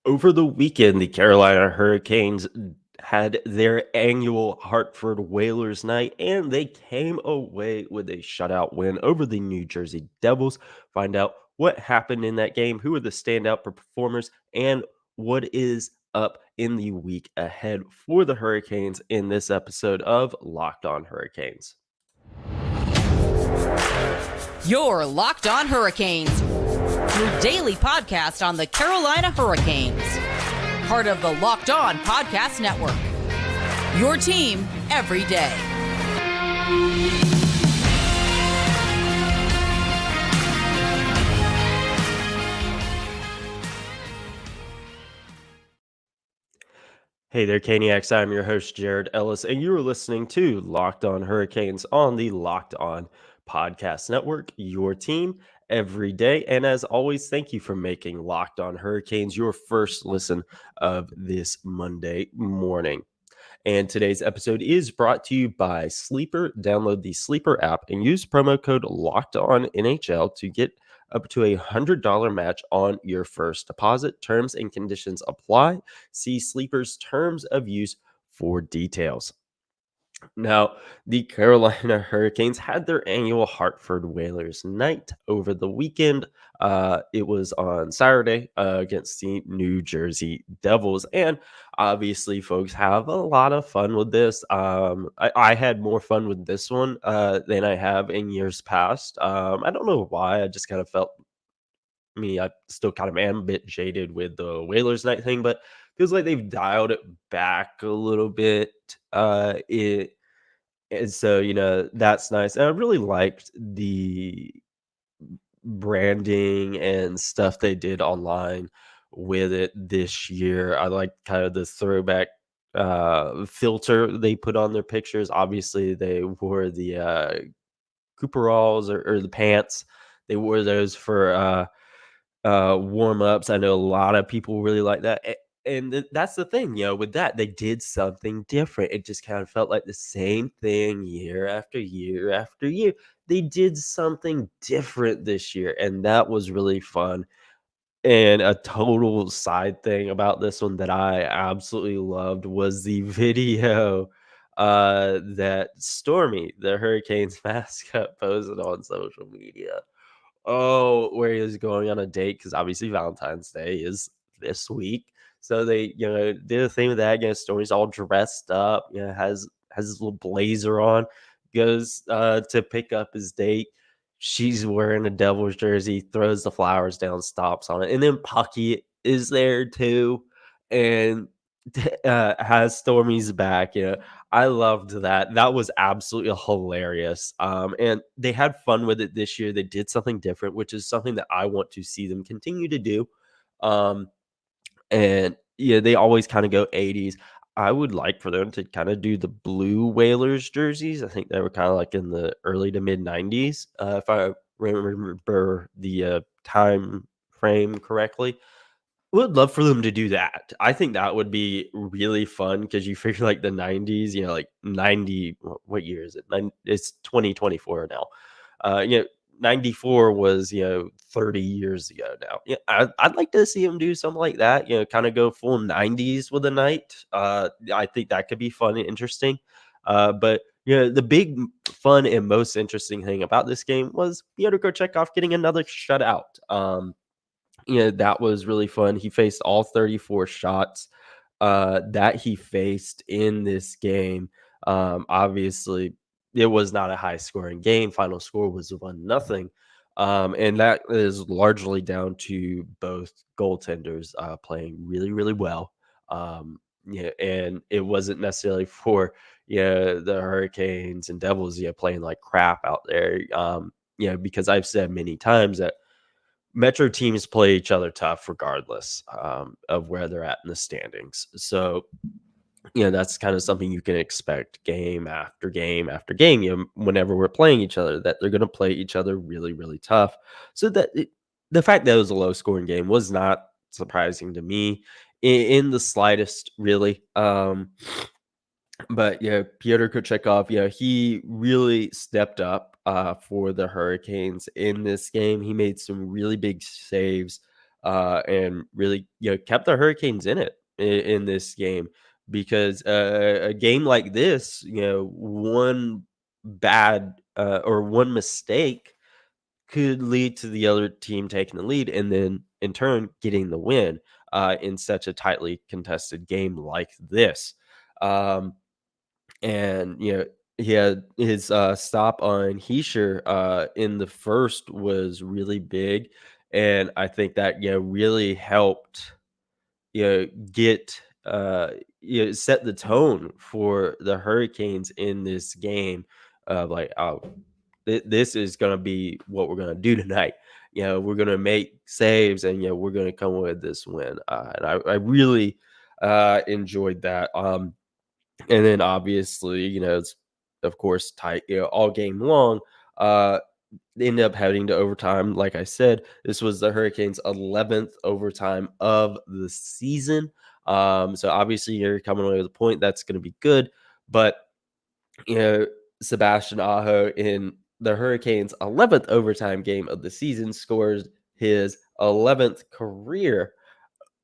Over the weekend, the Carolina Hurricanes had their annual Hartford Whalers night, and they came away with a shutout win over the New Jersey Devils. Find out what happened in that game, who are the standout performers, and what is up in the week ahead for the Hurricanes in this episode of Locked On Hurricanes. You're Locked On Hurricanes, your daily podcast on the Carolina Hurricanes. Part of the Locked On Podcast Network. Your team every day. Hey there, Caniacs. I'm your host, Jared Ellis, and you are listening to Locked On Hurricanes on the Locked On Podcast Network, your team every day. And as always, thank you for making Locked On Hurricanes your first listen of this Monday morning. And today's episode is brought to you by Sleeper. Download the Sleeper app and use promo code LOCKEDONNHL to get up to $100 match on your first deposit. Terms and conditions apply. See Sleeper's terms of use for details. Now, the Carolina Hurricanes had their annual Hartford Whalers night over the weekend. It was on Saturday against the New Jersey Devils. And obviously, folks have a lot of fun with this. I had more fun with this one than I have in years past. I don't know why. I just kind of felt I still kind of am a bit jaded with the Whalers night thing, but feels like they've dialed it back a little bit. And so, that's nice. And I really liked the branding and stuff they did online with it this year. I like kind of the throwback filter they put on their pictures. Obviously, they wore the Cooperalls or the pants. They wore those for warm-ups. I know a lot of people really like that. And that's the thing, with that, they did something different. It just kind of felt like the same thing year after year after year. They did something different this year, and that was really fun. And a total side thing about this one that I absolutely loved was the video that Stormy, the Hurricanes mascot, posted on social media. Oh, where he was going on a date because obviously Valentine's Day is this week. So they, did a thing with that. Stormy's all dressed up, has his little blazer on, goes to pick up his date. She's wearing a Devils jersey, throws the flowers down, stops on it. And then Pucky is there too. And has Stormy's back. I loved that. That was absolutely hilarious. And they had fun with it this year. They did something different, which is something that I want to see them continue to do. And yeah, they always kind of go 80s. I would like for them to kind of do the blue Whalers jerseys. I think they were kind of like in the early to mid 90s, if I remember the time frame correctly. Would love for them to do that. I think that would be really fun because you figure like the 90s, like 90, what year is it? It's 2024 now. 94 was, 30 years ago now. Yeah, I'd like to see them do something like that, kind of go full 90s with a night. I think that could be fun and interesting. But the big fun and most interesting thing about this game was Pyotr Kochetkov getting another shutout. That was really fun. He faced all 34 shots that he faced in this game. Obviously, it was not a high scoring game. Final score was 1-0. And that is largely down to both goaltenders playing really, really well. And it wasn't necessarily for the Hurricanes and Devils playing like crap out there. Because I've said many times that Metro teams play each other tough regardless of where they're at in the standings. So, that's kind of something you can expect game after game after game, whenever we're playing each other, that they're going to play each other really, really tough. So the fact that it was a low scoring game was not surprising to me in the slightest, really. But Pyotr Kochetkov, he really stepped up for the Hurricanes in this game. He made some really big saves. and really, kept the Hurricanes in it in this game because a game like this, one bad or one mistake could lead to the other team taking the lead and then in turn getting the win in such a tightly contested game like this. Um, and he had his stop on Heischer in the first was really big, and I think that really helped get set the tone for the Hurricanes in this game of like, oh, this is gonna be what we're gonna do tonight. We're gonna make saves and we're gonna come with this win. And I really enjoyed that. And then obviously, it's of course tight, all game long. They ended up heading to overtime. Like I said, this was the Hurricanes' 11th overtime of the season. So obviously, you're coming away with a point. That's going to be good. But you know, Sebastian Aho in the Hurricanes' 11th overtime game of the season scores his 11th career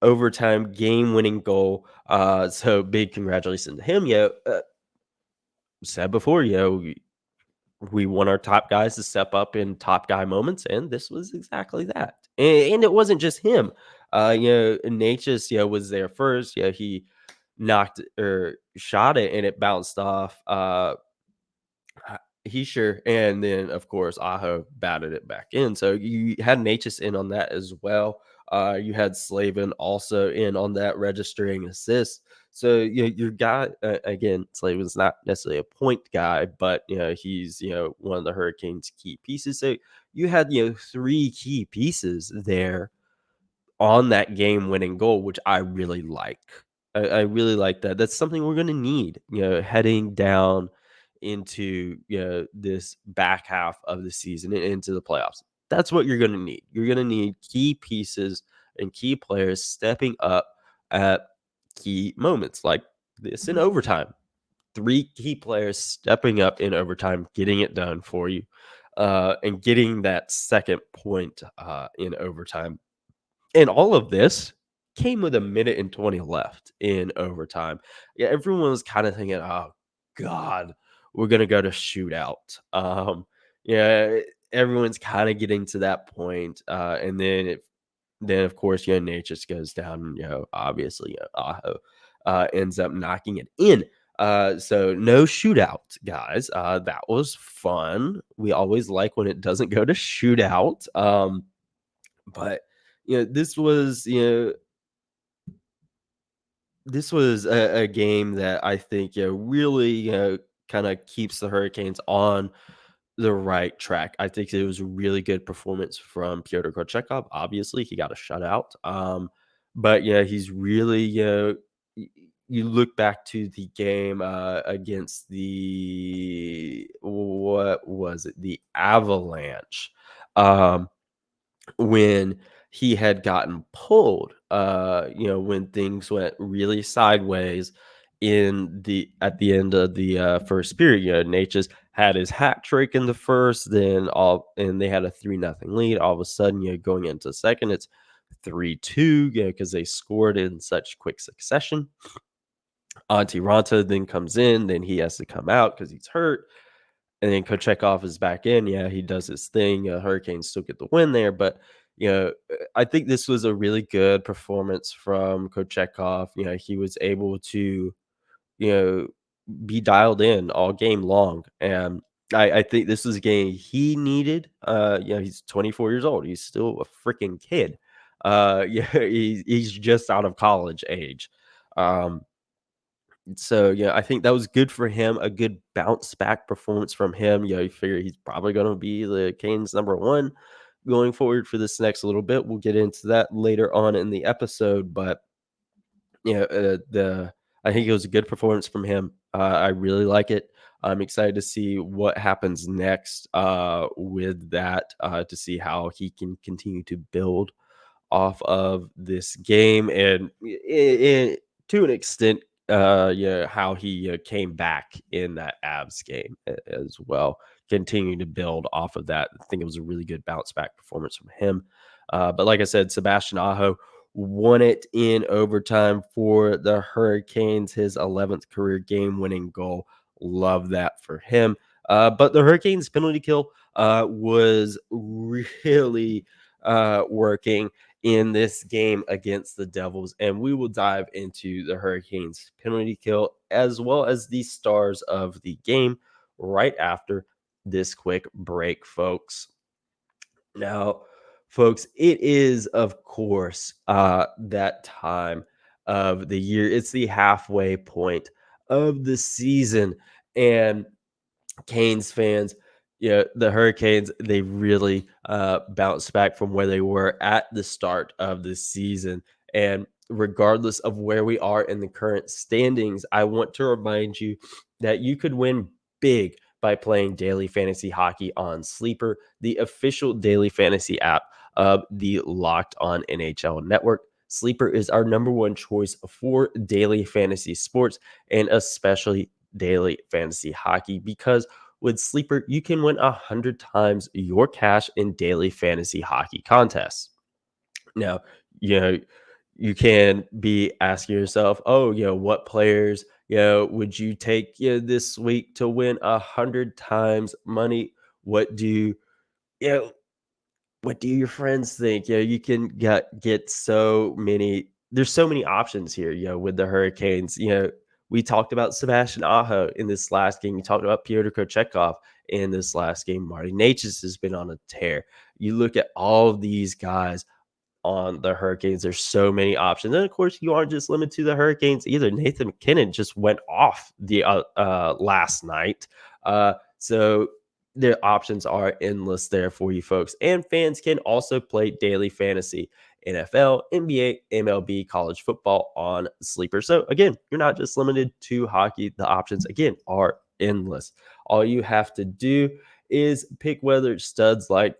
overtime game-winning goal. So big congratulations to him. Said before, we want our top guys to step up in top guy moments, and this was exactly that. And it wasn't just him. Natchez, was there first. He knocked or shot it, and it bounced off. He sure, and then of course Aho batted it back in. So you had Natchez in on that as well. You had Slavin also in on that, registering assists. So your guy again, Slavin's not necessarily a point guy, but he's one of the Hurricanes' key pieces. So you had three key pieces there on that game-winning goal, which I really like. I really like that. That's something we're going to need, heading down into this back half of the season and into the playoffs. That's what you're going to need. You're going to need key pieces and key players stepping up at key moments like this in overtime. Three key players stepping up in overtime, getting it done for you, and getting that second point in overtime. And all of this came with a minute and 20 left in overtime. Yeah, everyone was kind of thinking, "Oh God, we're gonna go to shootout." Yeah, everyone's kind of getting to that point, and then of course, Nate just goes down. Obviously, Aho ends up knocking it in. So no shootout, guys. That was fun. We always like when it doesn't go to shootout. But this was a game that I think really kind of keeps the Hurricanes on the right track. I think it was a really good performance from Pyotr Kochetkov. Obviously, he got a shutout. But he's really you look back to the game against the what was it? The Avalanche. When he had gotten pulled, when things went really sideways at the end of the first period. Natchez had his hat trick in the first, and they had a 3-0 lead. All of a sudden, going into second, it's 3-2, because they scored in such quick succession. Antti Ranta then comes in, then he has to come out because he's hurt. And then Kochetkov is back in. Yeah, he does his thing. Hurricanes still get the win there. But, I think this was a really good performance from Kochetkov. He was able to, you know, be dialed in all game long. And I think this was a game he needed. He's 24 years old. He's still a freaking kid. Yeah, he's just out of college age. Um, so, I think that was good for him, a good bounce back performance from him. You figure he's probably going to be the Canes number one going forward for this next little bit. We'll get into that later on in the episode, but I think it was a good performance from him. I really like it. I'm excited to see what happens next with that, to see how he can continue to build off of this game, and to an extent, how he came back in that Avs game as well, continuing to build off of that. I think it was a really good bounce back performance from him. But like I said, Sebastian Aho won it in overtime for the Hurricanes, his 11th career game-winning goal. Love that for him. But the Hurricanes penalty kill was really working in this game against the Devils, and we will dive into the Hurricanes penalty kill as well as the stars of the game right after this quick break, folks. Now, folks, it is, of course, that time of the year. It's the halfway point of the season. And Canes fans, yeah, the Hurricanes, they really bounced back from where they were at the start of the season. And regardless of where we are in the current standings, I want to remind you that you could win big by playing daily fantasy hockey on Sleeper, the official daily fantasy app of the Locked On NHL Network. Sleeper is our number one choice for daily fantasy sports and especially daily fantasy hockey because with Sleeper, you can win 100 times your cash in daily fantasy hockey contests. Now, you know, you can be asking yourself, oh, what players, would you take this week to win 100 times money? What do you know, what do your friends think? You can get so many. There's so many options here. With the Hurricanes. We talked about Sebastian Aho in this last game. We talked about Pyotr Kochetkov in this last game. Marty Necas has been on a tear. You look at all of these guys on the Hurricanes. There's so many options. And of course, you aren't just limited to the Hurricanes either. Nathan McKinnon just went off the last night. So the options are endless there for you folks. And fans can also play daily fantasy, NFL, NBA, MLB, college football on Sleeper. So again, you're not just limited to hockey. The options, again, are endless. All you have to do is pick whether studs like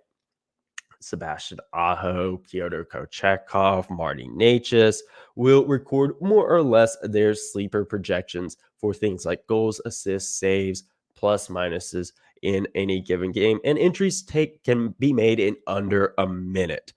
Sebastian Aho, Pyotr Kochetkov, Marty Necas will record more or less their sleeper projections for things like goals, assists, saves, plus minuses in any given game. And entries can be made in under a minute.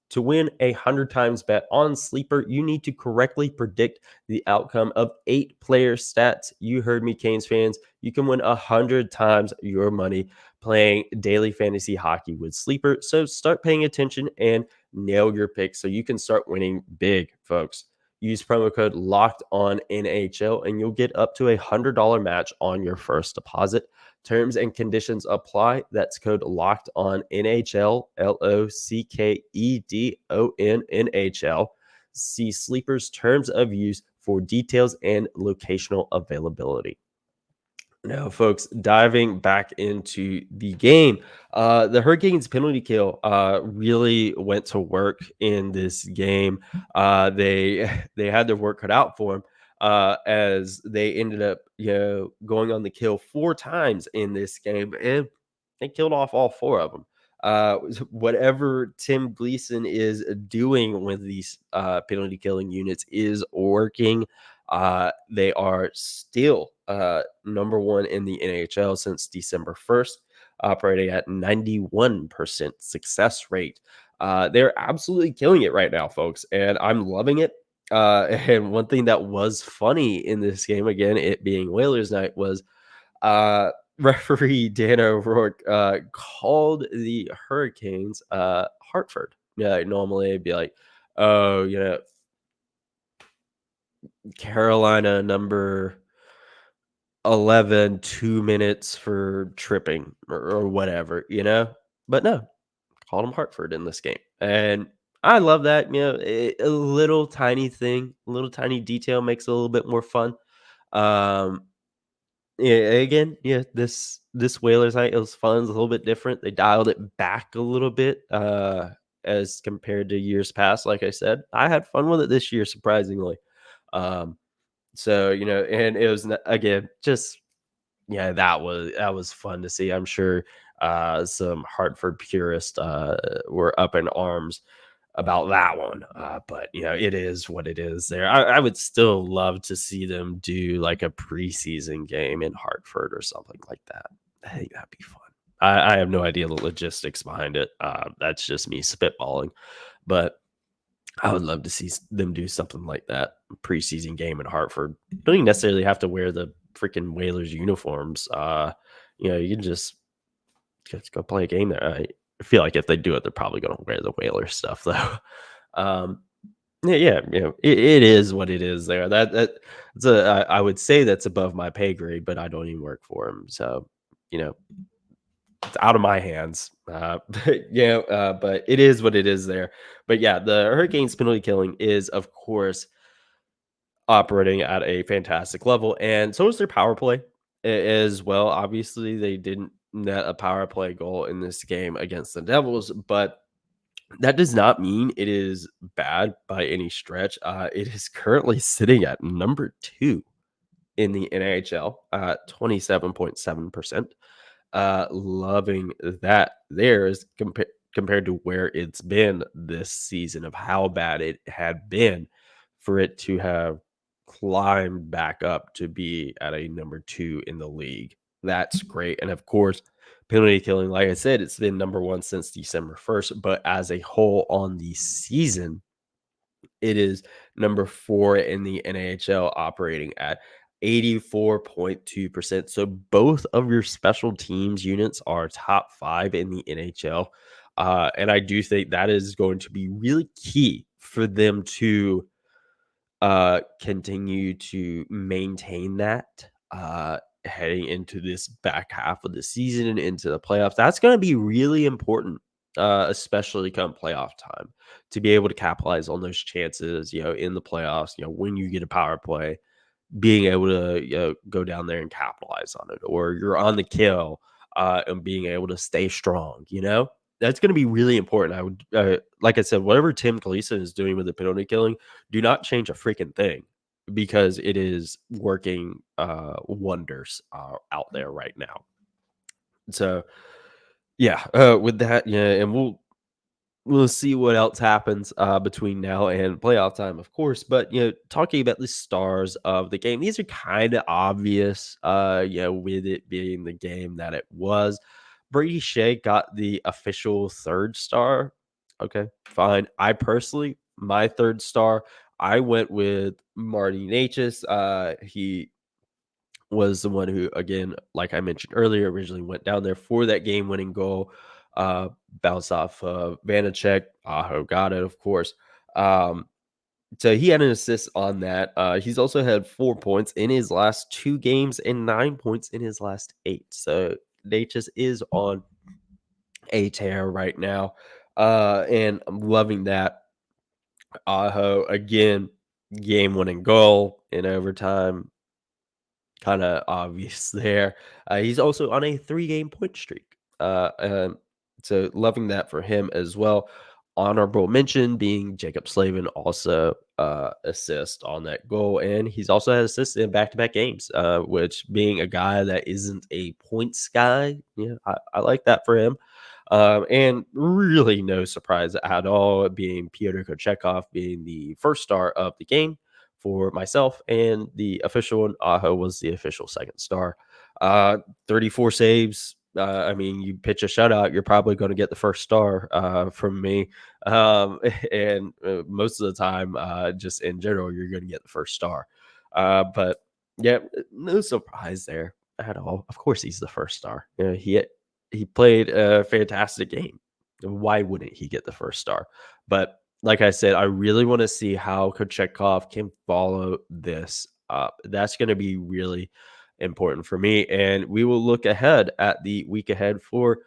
To win 100 times bet on Sleeper, you need to correctly predict the outcome of 8 player stats. You heard me, Canes fans. You can win 100 times your money playing daily fantasy hockey with Sleeper. So start paying attention and nail your picks so you can start winning big, folks. Use promo code Locked On NHL and you'll get up to $100 match on your first deposit. Terms and conditions apply. That's code Locked On NHL, LOCKEDON NHL. See Sleeper's terms of use for details and locational availability. Now, folks, diving back into the game, the Hurricanes penalty kill really went to work in this game. They they had their work cut out for them as they ended up going on the kill 4 times in this game, and they killed off all 4 of them. Whatever Tim Gleason is doing with these penalty killing units is working. They are still number one in the NHL since December 1st, operating at 91% success rate. They're absolutely killing it right now, folks, and I'm loving it. And one thing that was funny in this game, again, it being Whalers night, was referee Dan O'Rourke called the Hurricanes Hartford. Yeah, normally it'd be like, oh, Carolina number 11, 2 minutes for tripping or whatever, But no, called him Hartford in this game. And I love that, a little tiny thing, a little tiny detail makes it a little bit more fun. Yeah, again, this Whalers night, it was fun, it's a little bit different. They dialed it back a little bit as compared to years past. Like I said, I had fun with it this year, surprisingly. Um, so and it was again just that was fun to see. I'm sure some Hartford purists were up in arms about that one. But it is what it is there. I would still love to see them do like a preseason game in Hartford or something like that. I think that'd be fun. I have no idea the logistics behind it. That's just me spitballing, but I would love to see them do something like that preseason game in Hartford. Don't even necessarily have to wear the freaking Whalers uniforms. You can just go play a game there. I feel like if they do it, they're probably going to wear the Whalers stuff though. Um, yeah, it is what it is there. I would say that's above my pay grade, but I don't even work for them, so you know it's out of my hands. But it is what it is there. But yeah, the Hurricanes penalty killing is, of course, operating at a fantastic level, and so is their power play as well. Obviously, they didn't net a power play goal in this game against the Devils, but that does not mean it is bad by any stretch. It is currently sitting at number 2 in the NHL, 27.7%. Loving that there is compared to where it's been this season of how bad it had been for it to have climbed back up to be at a number 2 in the league. That's great. And of course, penalty killing, like I said, it's been number 1 since December 1st, but as a whole on the season, it is number 4 in the NHL, operating at 84.2%. So both of your special teams units are top 5 in the NHL. And I do think that is going to be really key for them to continue to maintain that heading into this back half of the season and into the playoffs. That's going to be really important, especially come playoff time, to be able to capitalize on those chances, in the playoffs, when you get a power play, being able to go down there and capitalize on it, or you're on the kill and being able to stay strong. That's going to be really important. I would, like I said, whatever Tim Gleason is doing with the penalty killing, do not change a freaking thing because it is working wonders out there right now. So yeah, with that, yeah, and we'll see what else happens between now and playoff time, of course. But talking about the stars of the game, these are kind of obvious. With it being the game that it was, Brady Shea got the official third star. Okay, fine. I personally, my third star, I went with Marty Natchez. He was the one who, again, like I mentioned earlier, originally went down there for that game-winning goal. Bounce off Vanacek. Aho got it, of course. So he had an assist on that. He's also had 4 points in his last 2 games and 9 points in his last 8. So Natchez is on a tear right now. And I'm loving that. Aho, again, game-winning goal in overtime. Kind of obvious there. He's also on a 3-game point streak. So loving that for him as well. Honorable mention being Jacob Slavin, also assist on that goal. And he's also had assists in back-to-back games, which, being a guy that isn't a points guy, I like that for him. And really no surprise at all, being Pyotr Kochetkov being the first star of the game for myself, and the official one, Aho, was the official second star. 34 saves. I mean, you pitch a shutout, you're probably going to get the first star from me. And most of the time, just in general, you're going to get the first star. But yeah, no surprise there at all. Of course, he's the first star. He played a fantastic game. Why wouldn't he get the first star? But like I said, I really want to see how Kochetkov can follow this up. That's going to be really important for me. And we will look ahead at the week ahead for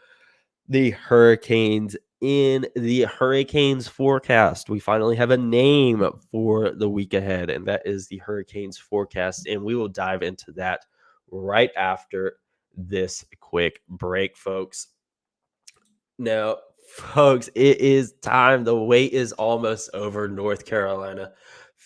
the Hurricanes. In the Hurricanes forecast, we finally have a name for the week ahead, and that is the Hurricanes forecast. And we will dive into that right after this quick break, folks. Now, folks, it is time. The wait is almost over. North Carolina.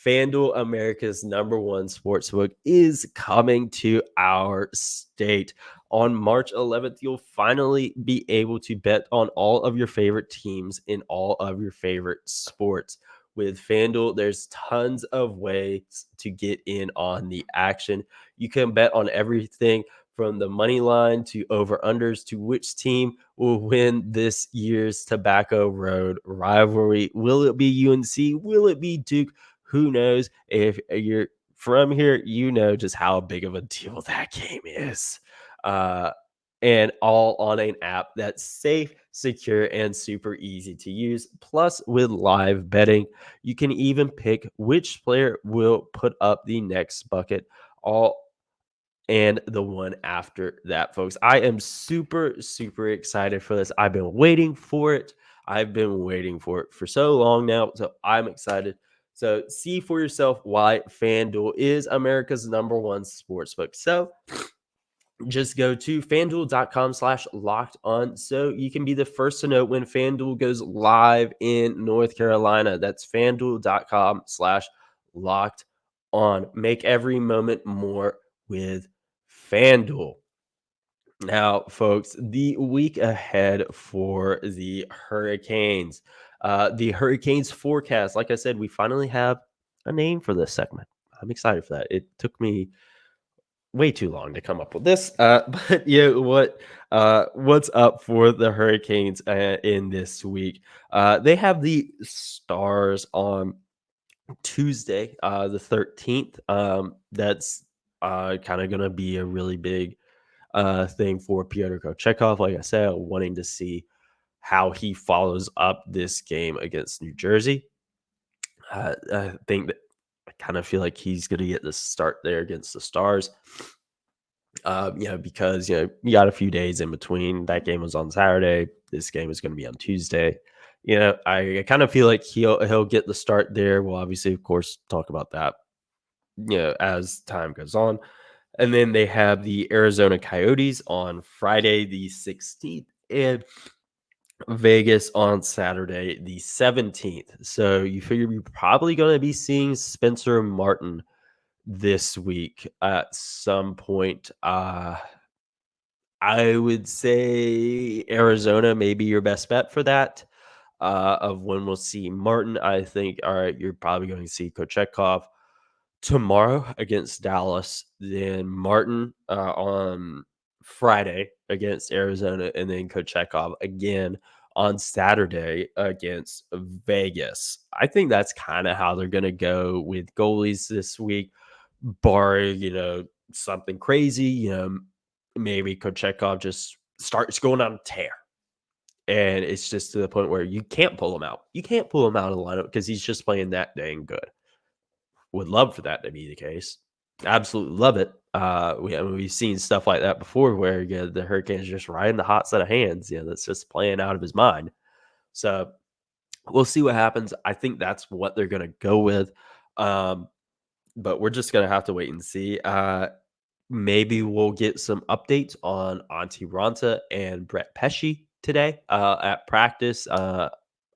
FanDuel, America's #1 sportsbook, is coming to our state. On March 11th, you'll finally be able to bet on all of your favorite teams in all of your favorite sports. With FanDuel, there's tons of ways to get in on the action. You can bet on everything from the money line to over-unders to which team will win this year's Tobacco Road rivalry. Will it be UNC? Will it be Duke? Who knows? If you're from here, you know just how big of a deal that game is. And all on an app that's safe, secure, and super easy to use. Plus, with live betting, you can even pick which player will put up the next bucket, all and the one after that, folks. I am super, super excited for this. I've been waiting for it. I've been waiting for it for so long now. So I'm excited. So see for yourself why FanDuel is America's #1 sportsbook. So just go to fanduel.com/locked on so you can be the first to know when FanDuel goes live in North Carolina. That's fanduel.com/locked on. Make every moment more with FanDuel. Now, folks, the week ahead for the Hurricanes. The Hurricanes forecast, like I said, we finally have a name for this segment. I'm excited for that. It took me way too long to come up with this. But yeah, what's up for the Hurricanes in this week? They have the Stars on Tuesday, the 13th. That's kind of going to be a really big thing for Pyotr Kochetkov. Like I said, wanting to see how he follows up this game against New Jersey. I think that I kind of feel like he's going to get the start there against the Stars. Because you got a few days in between. That game was on Saturday. This game is going to be on Tuesday. I kind of feel like he'll get the start there. We'll obviously, of course, talk about that, as time goes on. And then they have the Arizona Coyotes on Friday the 16th and Vegas on Saturday the 17th. So you figure you're probably going to be seeing Spencer Martin this week at some point. I would say Arizona may be your best bet for that. Of when we'll see Martin, I think, all right, you're probably going to see Kochetkov tomorrow against Dallas, then Martin on Friday against Arizona, and then Kochetkov again on Saturday against Vegas. I think that's kind of how they're going to go with goalies this week, barring, something crazy. Maybe Kochetkov just starts going on a tear. And it's just to the point where you can't pull him out. You can't pull him out of the lineup because he's just playing that dang good. Would love for that to be the case. Absolutely love it. We've seen stuff like that before where the Hurricanes just riding the hot set of hands. That's just playing out of his mind. So we'll see what happens. I think that's what they're going to go with. But we're just going to have to wait and see. Maybe we'll get some updates on Antti Ranta and Brett Pesce today at practice.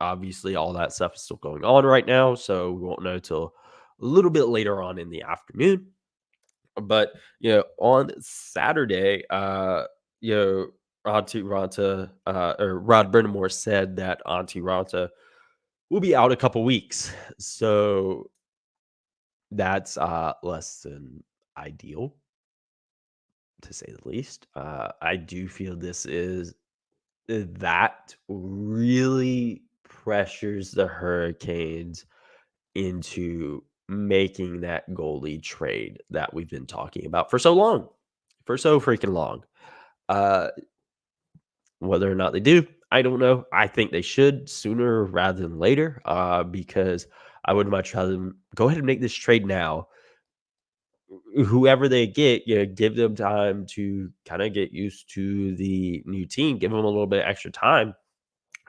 Obviously, all that stuff is still going on right now, so we won't know till a little bit later on in the afternoon. But on Saturday, Antti Ranta or Rod Brind'amour said that Antti Ranta will be out a couple weeks, so that's less than ideal, to say the least. I do feel this is that really pressures the Hurricanes into making that goalie trade that we've been talking about for so long, for so freaking long. Whether or not they do, I don't know. I think they should sooner rather than later, because I would much rather go ahead and make this trade now. Whoever they get, give them time to kind of get used to the new team, give them a little bit extra time.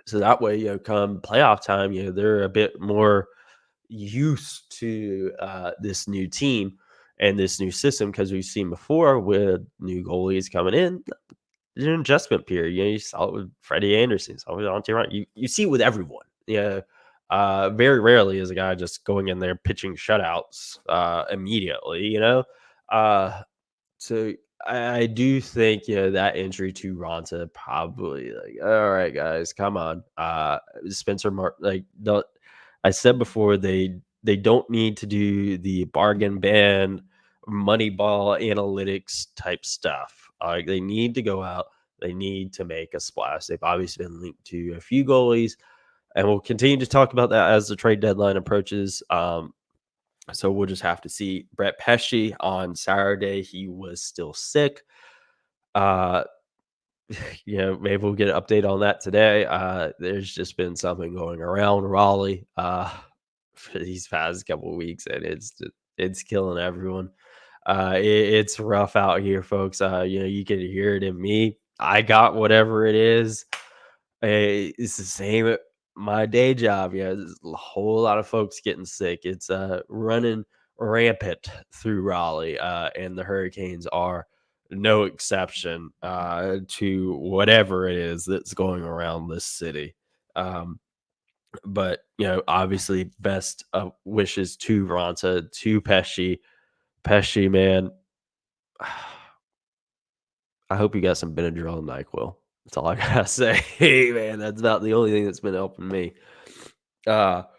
So that way, come playoff time, they're a bit more used to this new team and this new system, because we've seen before with new goalies coming in, there's an adjustment period. You saw it with Freddie Anderson, saw it with Antti Ranta. You see it with everyone. Very rarely is a guy just going in there pitching shutouts immediately. So I do think that injury to Ranta probably all right, guys, come on. Spencer Martin, don't. I said before they don't need to do the bargain ban, money ball analytics type stuff. They need to go out. They need to make a splash. They've obviously been linked to a few goalies, and we'll continue to talk about that as the trade deadline approaches. So we'll just have to see. Brett Pesce on Saturday, he was still sick. Maybe we'll get an update on that today. There's just been something going around Raleigh for these past couple of weeks, and it's killing everyone. It's rough out here, folks. You can hear it in me. I got whatever it is. It's the same at my day job. Yeah, there's a whole lot of folks getting sick. It's running rampant through Raleigh, and the Hurricanes are no exception to whatever it is that's going around this city. But obviously, best wishes to Ronta, to Pesce. Pesce, man, I hope you got some Benadryl and NyQuil. That's all I gotta say. Hey, man, that's about the only thing that's been helping me. But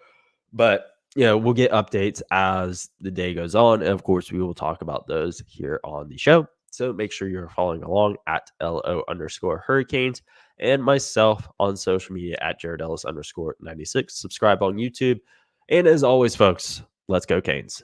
we'll get updates as the day goes on, and of course, we will talk about those here on the show. So make sure you're following along at LO_Hurricanes and myself on social media at Jared Ellis _96. Subscribe on YouTube, and as always, folks, let's go Canes.